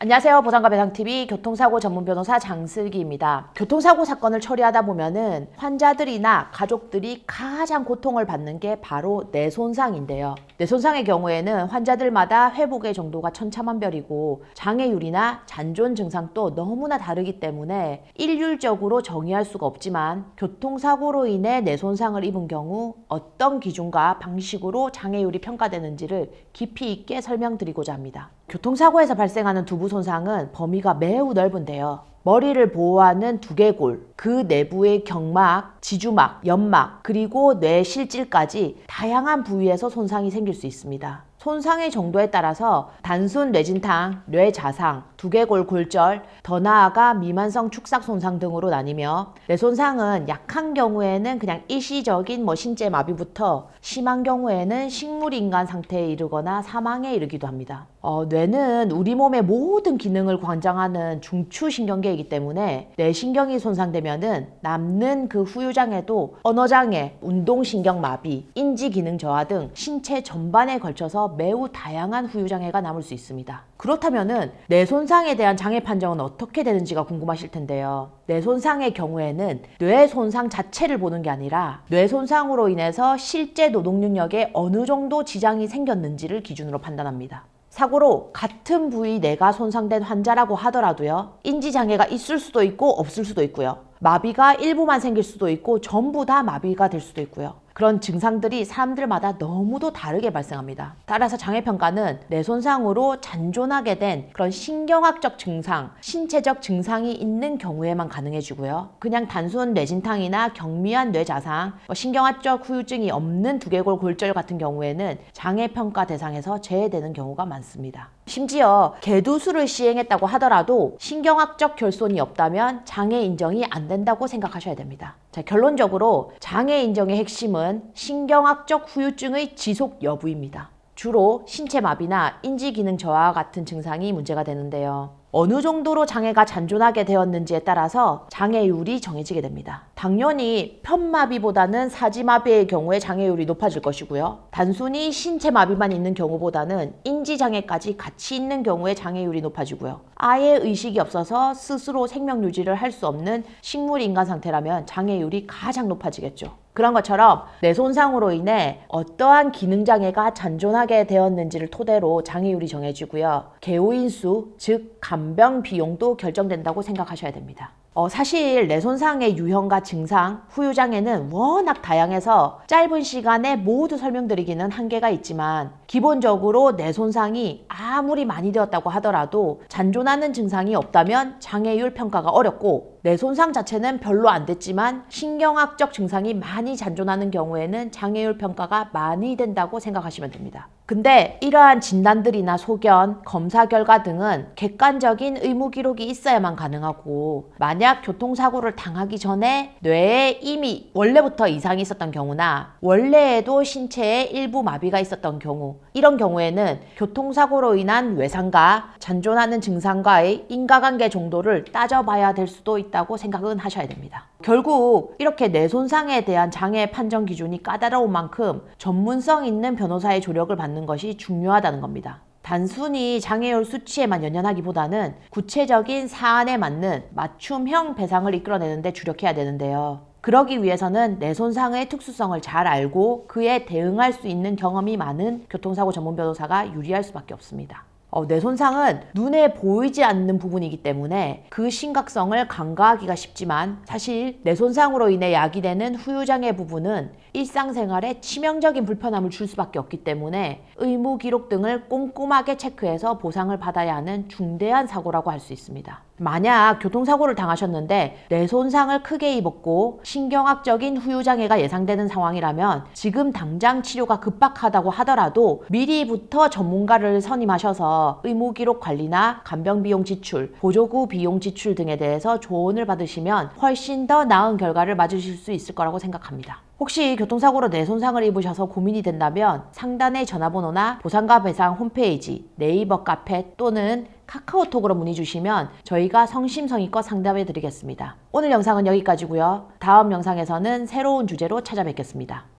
안녕하세요. 보상과 배상TV 교통사고 전문 변호사 장슬기입니다. 교통사고 사건을 처리하다 보면은 환자들이나 가족들이 가장 고통을 받는 게 바로 뇌손상인데요. 뇌손상의 경우에는 환자들마다 회복의 정도가 천차만별이고 장애율이나 잔존 증상도 너무나 다르기 때문에 일률적으로 정의할 수가 없지만 교통사고로 인해 뇌손상을 입은 경우 어떤 기준과 방식으로 장애율이 평가되는지를 깊이 있게 설명드리고자 합니다. 교통사고에서 발생하는 두부 손상은 범위가 매우 넓은데요. 머리를 보호하는 두개골, 그 내부의 경막, 지주막, 연막, 그리고 뇌 실질까지 다양한 부위에서 손상이 생길 수 있습니다. 손상의 정도에 따라서 단순 뇌진탕, 뇌자상, 두개골 골절, 더 나아가 미만성 축삭 손상 등으로 나뉘며 뇌손상은 약한 경우에는 그냥 일시적인 신체 마비부터 심한 경우에는 식물인간 상태에 이르거나 사망에 이르기도 합니다. 뇌는 우리 몸의 모든 기능을 관장하는 중추신경계이기 때문에 뇌신경이 손상되면은 남는 그 후유장애도 언어장애, 운동신경마비, 인지기능 저하 등 신체 전반에 걸쳐서 매우 다양한 후유장애가 남을 수 있습니다. 그렇다면은 뇌손상에 대한 장애 판정은 어떻게 되는지가 궁금하실 텐데요. 뇌손상의 경우에는 뇌 손상 자체를 보는 게 아니라 뇌손상으로 인해서 실제 노동 능력에 어느 정도 지장이 생겼는지를 기준으로 판단합니다. 사고로 같은 부위 뇌가 손상된 환자라고 하더라도요, 인지장애가 있을 수도 있고 없을 수도 있고요. 마비가 일부만 생길 수도 있고 전부 다 마비가 될 수도 있고요. 그런 증상들이 사람들마다 너무도 다르게 발생합니다. 따라서 장애평가는 뇌손상으로 잔존하게 된 그런 신경학적 증상, 신체적 증상이 있는 경우에만 가능해지고요. 그냥 단순 뇌진탕이나 경미한 뇌자상, 신경학적 후유증이 없는 두개골 골절 같은 경우에는 장애평가 대상에서 제외되는 경우가 많습니다. 심지어 개두술을 시행했다고 하더라도 신경학적 결손이 없다면 장애 인정이 안 된다고 생각하셔야 됩니다. 자, 결론적으로 장애 인정의 핵심은 신경학적 후유증의 지속 여부입니다. 주로 신체 마비나 인지기능 저하 같은 증상이 문제가 되는데요. 어느 정도로 장애가 잔존하게 되었는지에 따라서 장애율이 정해지게 됩니다. 당연히 편마비보다는 사지마비의 경우에 장애율이 높아질 것이고요. 단순히 신체 마비만 있는 경우보다는 인지장애까지 같이 있는 경우에 장애율이 높아지고요. 아예 의식이 없어서 스스로 생명 유지를 할 수 없는 식물인간 상태라면 장애율이 가장 높아지겠죠. 그런 것처럼 뇌손상으로 인해 어떠한 기능장애가 잔존하게 되었는지를 토대로 장애율이 정해지고요. 개우인수, 즉 간병 비용도 결정된다고 생각하셔야 됩니다. 사실 뇌손상의 유형과 증상, 후유장애는 워낙 다양해서 짧은 시간에 모두 설명드리기는 한계가 있지만 기본적으로 뇌손상이 아무리 많이 되었다고 하더라도 잔존하는 증상이 없다면 장애율 평가가 어렵고 뇌손상 자체는 별로 안 됐지만 신경학적 증상이 많이 잔존하는 경우에는 장애율 평가가 많이 된다고 생각하시면 됩니다. 근데 이러한 진단들이나 소견, 검사 결과 등은 객관적인 의무 기록이 있어야만 가능하고 만약 교통사고를 당하기 전에 뇌에 이미 원래부터 이상이 있었던 경우나 원래에도 신체에 일부 마비가 있었던 경우 이런 경우에는 교통사고로 인한 외상과 잔존하는 증상과의 인과관계 정도를 따져봐야 될 수도 있다고 생각은 하셔야 됩니다. 결국 이렇게 뇌손상에 대한 장애 판정 기준이 까다로운 만큼 전문성 있는 변호사의 조력을 받는 것이 중요하다는 겁니다. 단순히 장애율 수치에만 연연하기보다는 구체적인 사안에 맞는 맞춤형 배상을 이끌어내는 데 주력해야 되는데요. 그러기 위해서는 뇌손상의 특수성을 잘 알고 그에 대응할 수 있는 경험이 많은 교통사고 전문 변호사가 유리할 수밖에 없습니다. 뇌손상은 눈에 보이지 않는 부분이기 때문에 그 심각성을 간과하기가 쉽지만 사실 뇌손상으로 인해 야기되는 후유장애 부분은 일상생활에 치명적인 불편함을 줄 수밖에 없기 때문에 의무 기록 등을 꼼꼼하게 체크해서 보상을 받아야 하는 중대한 사고라고 할 수 있습니다. 만약 교통사고를 당하셨는데 뇌손상을 크게 입었고 신경학적인 후유장애가 예상되는 상황이라면 지금 당장 치료가 급박하다고 하더라도 미리부터 전문가를 선임하셔서 의무기록 관리나 간병비용 지출, 보조구 비용 지출 등에 대해서 조언을 받으시면 훨씬 더 나은 결과를 맞으실 수 있을 거라고 생각합니다. 혹시 교통사고로 뇌손상을 입으셔서 고민이 된다면 상단의 전화번호나 보상과 배상 홈페이지, 네이버 카페 또는 카카오톡으로 문의 주시면 저희가 성심성의껏 상담해 드리겠습니다. 오늘 영상은 여기까지고요. 다음 영상에서는 새로운 주제로 찾아뵙겠습니다.